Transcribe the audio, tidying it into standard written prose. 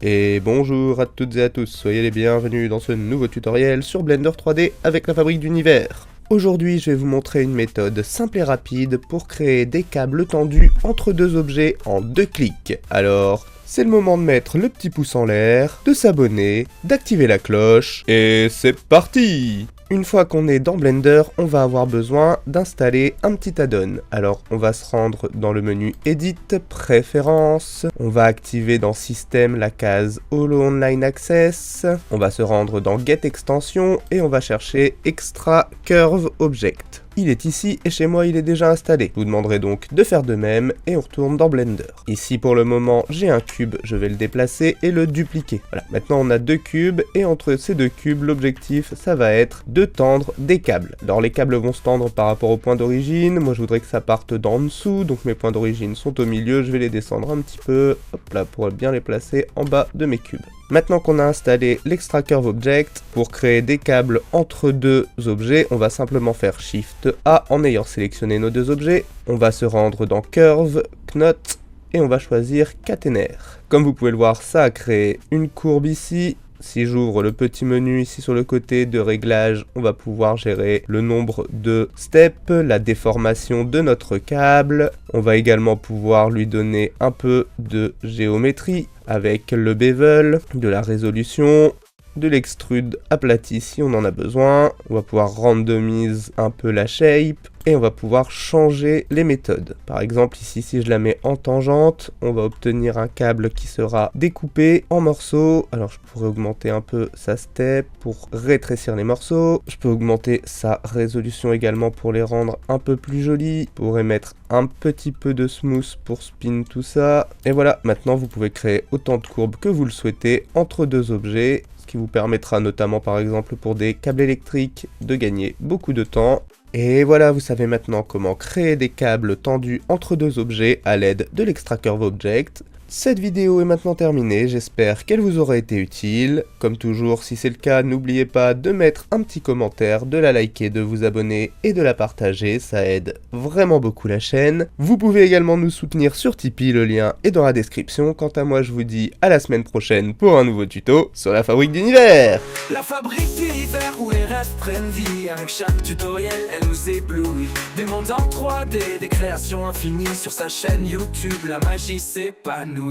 Et bonjour à toutes et à tous, soyez les bienvenus dans ce nouveau tutoriel sur Blender 3D avec la fabrique d'univers. Aujourd'hui je vais vous montrer une méthode simple et rapide pour créer des câbles tendus entre deux objets en 2 clics. Alors, c'est le moment de mettre le petit pouce en l'air, de s'abonner, d'activer la cloche, et c'est parti! Une fois qu'on est dans Blender, on va avoir besoin d'installer un petit add-on. Alors on va se rendre dans le menu Edit, Préférences, on va activer dans Système la case Holo Online Access, on va se rendre dans Get Extension et on va chercher Extra Curve Object. Il est ici et chez moi il est déjà installé. Je vous demanderai donc de faire de même et on retourne dans Blender. Ici pour le moment j'ai un cube, je vais le déplacer et le dupliquer. Voilà, maintenant on a 2 cubes et entre ces 2 cubes l'objectif ça va être de tendre des câbles. Alors les câbles vont se tendre par rapport au point d'origine, moi je voudrais que ça parte d'en dessous, donc mes points d'origine sont au milieu, je vais les descendre un petit peu, hop là, pour bien les placer en bas de mes cubes. Maintenant qu'on a installé l'Extra Curve Object, pour créer des câbles entre deux objets, on va simplement faire Shift A en ayant sélectionné nos 2 objets. On va se rendre dans Curve, Knot, et on va choisir Caténaire. Comme vous pouvez le voir, ça a créé une courbe ici. Si j'ouvre le petit menu ici sur le côté de réglage, on va pouvoir gérer le nombre de steps, la déformation de notre câble. On va également pouvoir lui donner un peu de géométrie avec le bevel, de la résolution, de l'extrude aplati si on en a besoin. On va pouvoir randomiser un peu la shape et on va pouvoir changer les méthodes. Par exemple ici si je la mets en tangente, on va obtenir un câble qui sera découpé en morceaux. Alors je pourrais augmenter un peu sa step pour rétrécir les morceaux. Je peux augmenter sa résolution également pour les rendre un peu plus jolis. Je pourrais mettre un petit peu de smooth pour spin tout ça. Et voilà, maintenant vous pouvez créer autant de courbes que vous le souhaitez entre 2 objets. Ce qui vous permettra notamment par exemple pour des câbles électriques de gagner beaucoup de temps. Et voilà, vous savez maintenant comment créer des câbles tendus entre 2 objets à l'aide de l'Extra Curve Object. Cette vidéo est maintenant terminée, j'espère qu'elle vous aura été utile. Comme toujours, si c'est le cas, n'oubliez pas de mettre un petit commentaire, de la liker, de vous abonner et de la partager, ça aide vraiment beaucoup la chaîne. Vous pouvez également nous soutenir sur Tipeee, le lien est dans la description. Quant à moi, je vous dis à la semaine prochaine pour un nouveau tuto sur la fabrique d'univers. La fabrique d'univers où les rêves prennent vie. Avec chaque tutoriel, elle nous éblouit. Des mondes en 3D, des créations infinies. Sur sa chaîne YouTube, la magie s'épanouit.